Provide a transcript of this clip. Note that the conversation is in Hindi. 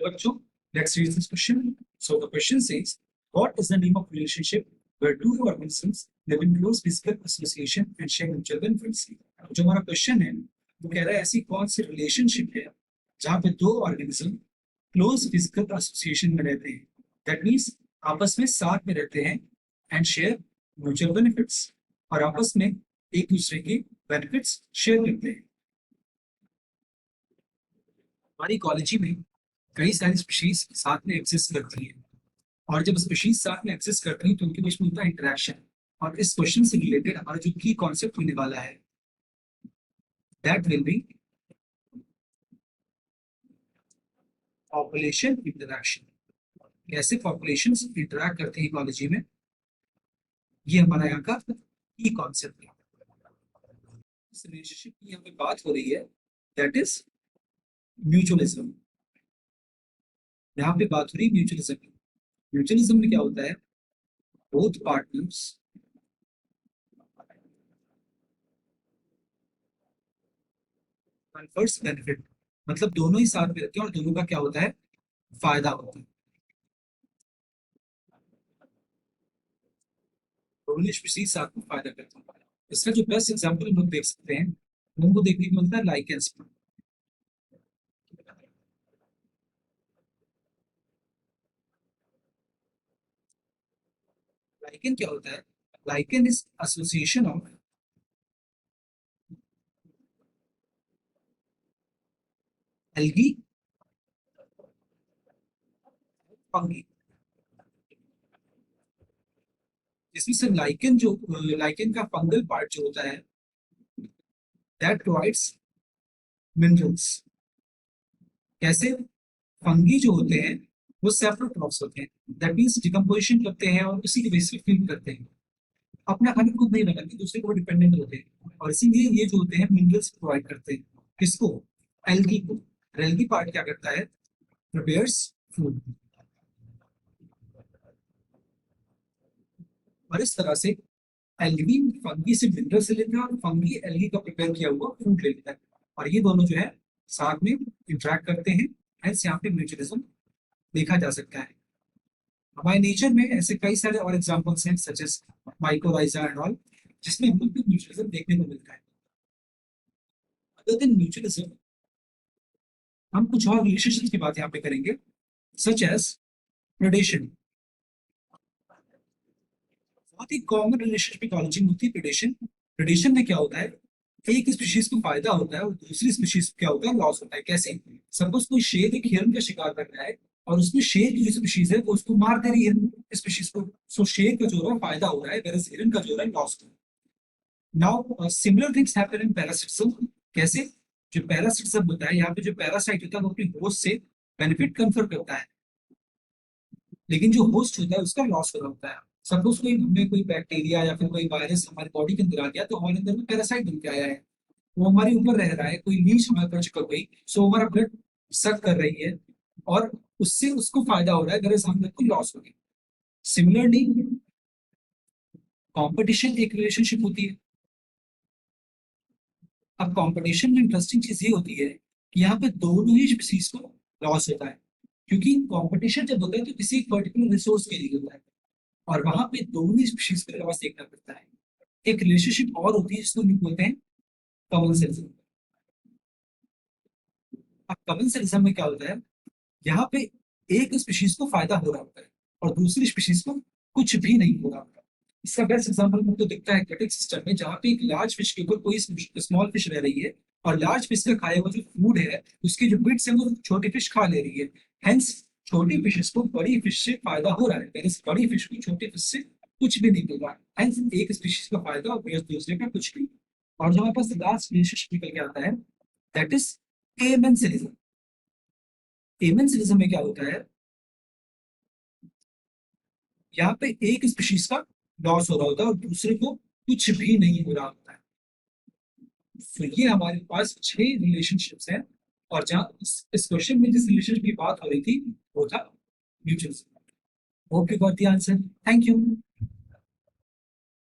बच्चों, let's read this question. So the question says, what is the name of relationship where two organisms live in close physical association and share mutual benefits? जो हमारा क्वेश्चन है वो कह रहा है ऐसी कौन सी रिलेशनशिप है जहाँ पे दो ऑर्गेनिज्म क्लोज फिजिकल एसोसिएशन में रहते हैं, दैट मीन्स आपस में साथ में रहते हैं एंड शेयर म्यूचुअल बेनिफिट्स, और आपस में एक दूसरे के बेनिफिट्स शेयर करते हैं। हमारी इकोलॉजी में कई सारी स्पीशीज साथ में एग्जिस्ट करती हैं, और जब स्पीशीज साथ में एग्जिस्ट करती हैं तो उनके बीच में होता है इंटरेक्शन। और इस क्वेश्चन से रिलेटेड हमारा जो की कॉन्सेप्ट होने वाला है that will be population interaction. कैसे पॉपुलेशन इंटरेक्ट करते हैं इकोलॉजी में, ये हमारा यहाँ का की कॉन्सेप्ट है। इस रिलेशनशिप की यहाँ पे बात हो रही है दैट इज म्यूचुअलिज्म। यहाँ पे बात हो रही है म्यूचुअलिज्म की। म्यूचुअलिज्म में क्या होता है, बोथ पार्टनर्स कन्फर्स बेनिफिट, मतलब दोनों ही साथ में रहते हैं और दोनों का क्या होता है, फायदा होता है। दोनों स्पीशीज साथ में फायदा करते हैं। इसका जो बेस्ट एग्जांपल हम लोग देख सकते हैं उनको देखने को मिलता है लाइकेंस पर। लाइकेन क्या होता है, lichen is association of algae fungi. इसमें से लाइकेन जो लाइकेन का फंगल पार्ट जो होता है दैट प्रोवाइड्स मिनरल्स। कैसे, फंगी जो होते हैं वो सेप्रोट्रॉप्स होते हैं, दैट मींस डिकम्पोजिशन करते हैं और उसी के बेसिस पे फीड करते हैं। अपना खाना खुद नहीं बनाते, दूसरे को डिपेंडेंट होते हैं, और इसीलिए ये जो होते हैं मिनरल्स प्रोवाइड करते हैं। किसको, एल्गी को। एल्गी पार्ट क्या करता है, प्रिपेयर्स फूड। और इस तरह से एल्गी फंगी से मिनरल से लेता है और फंगी एल्गी का प्रिपेयर किया हुआ फूड ले लेता है, और ये दोनों जो है साथ में इंटरेक्ट करते हैं। हेंस यहाँ पे म्यूचुअलिज्म देखा जा सकता है। हमारे नेचर में ऐसे कई सारे और एग्जांपल्स हैं such as mycorrhiza and all, जिसमें हम लोग को म्यूचुअलिज्म देखने को मिलता है। अदर देन म्यूचुअलिज्म हम कुछ और रिलेशनशिप की बात यहाँ पे करेंगे, सच एज प्रेडेशन। बहुत ही कॉमन रिलेशनशिप इकोलॉजी में होती है प्रेडेशन। प्रेडेशन में क्या होता है, एक स्पीशीज को फायदा होता है और दूसरी स्पीशीज को क्या होता है, लॉस होता है। कैसे, सपोज कोई शेर एक हिरन का शिकार कर रहा है और उसमें शेर की जो स्पीशीज है वो उसको मार दे रही है स्पीशीज को, सो शेर का जो है फायदा हो रहा है, वेरस हिरन का जो है लॉस हो रहा है। Now similar things happen in parasitism. कैसे, जो पैरासिटिज्म होता है, यहाँ पे जो पैरासाइट होता है वो अपनी होस्ट से बेनिफिट कन्फर करता है, लेकिन जो होस्ट होता है उसका लॉस हो रहा होता है। सपोज कोई हमें कोई बैक्टीरिया या फिर कोई वायरस हमारी बॉडी के अंदर आ गया, तो हमारे अंदर में पैरासाइट बन के आया है, वो हमारे ऊपर रह रहा है। कोई लीच हमारे पर चिपक गई, सो हमारा ब्लड सक कर रही है और उससे उसको फायदा हो रहा है, अगर हम को लॉस हो गया। सिमिलरली कंपटीशन एक रिलेशनशिप होती है। अब कंपटीशन में इंटरेस्टिंग चीज ये होती है कि यहाँ पे दोनों ही स्पीसीज को लॉस होता है, क्योंकि कंपटीशन जब होता है तो किसी पर्टिकुलर रिसोर्स के लिए होता है, और वहां पे दोनों ही स्पीशीज को लॉस देखना पड़ता है। एक रिलेशनशिप और होती है जिसको बोलते हैं कमेंसलिज्म। अब कमेंसलिज्म में क्या होता है, यहाँ पे एक स्पीशीज को फायदा हो रहा होता है और दूसरी स्पीशीज को कुछ भी नहीं हो रहा होता। इसका बेस्ट एग्जांपल मुझको दिखता है एक्वेटिक सिस्टम में, जहाँ पे एक लार्ज फिश के ऊपर कोई स्मॉल फिश रह रही है और लार्ज फिश का खाया हुआ जो फूड है उसके जो बिट्स है वो छोटी फिश खा ले रही है। हेंस छोटी फिशेस को बड़ी फिश से फायदा हो रहा है, बड़ी फिश को छोटी फिश से कुछ भी नहीं मिल रहा है। हेंस एक स्पीशीज का फायदा और दूसरे का कुछ भी। और जो हमारे पास लास्ट रिलेशनशिप निकल के आता है दैट इज एमेंसिलिज्म। एमेंसिलिज्म में क्या होता है, यहाँ पे एक स्पीशीज का लॉस हो रहा होता है और दूसरे को कुछ भी नहीं हो रहा होता है। तो ये हमारे पास 6 रिलेशनशिप्स हैं, और जहां इस क्वेश्चन में जिस रिलेशनशिप की बात हो रही थी वो था mutual. Hope you got the answer. Thank you.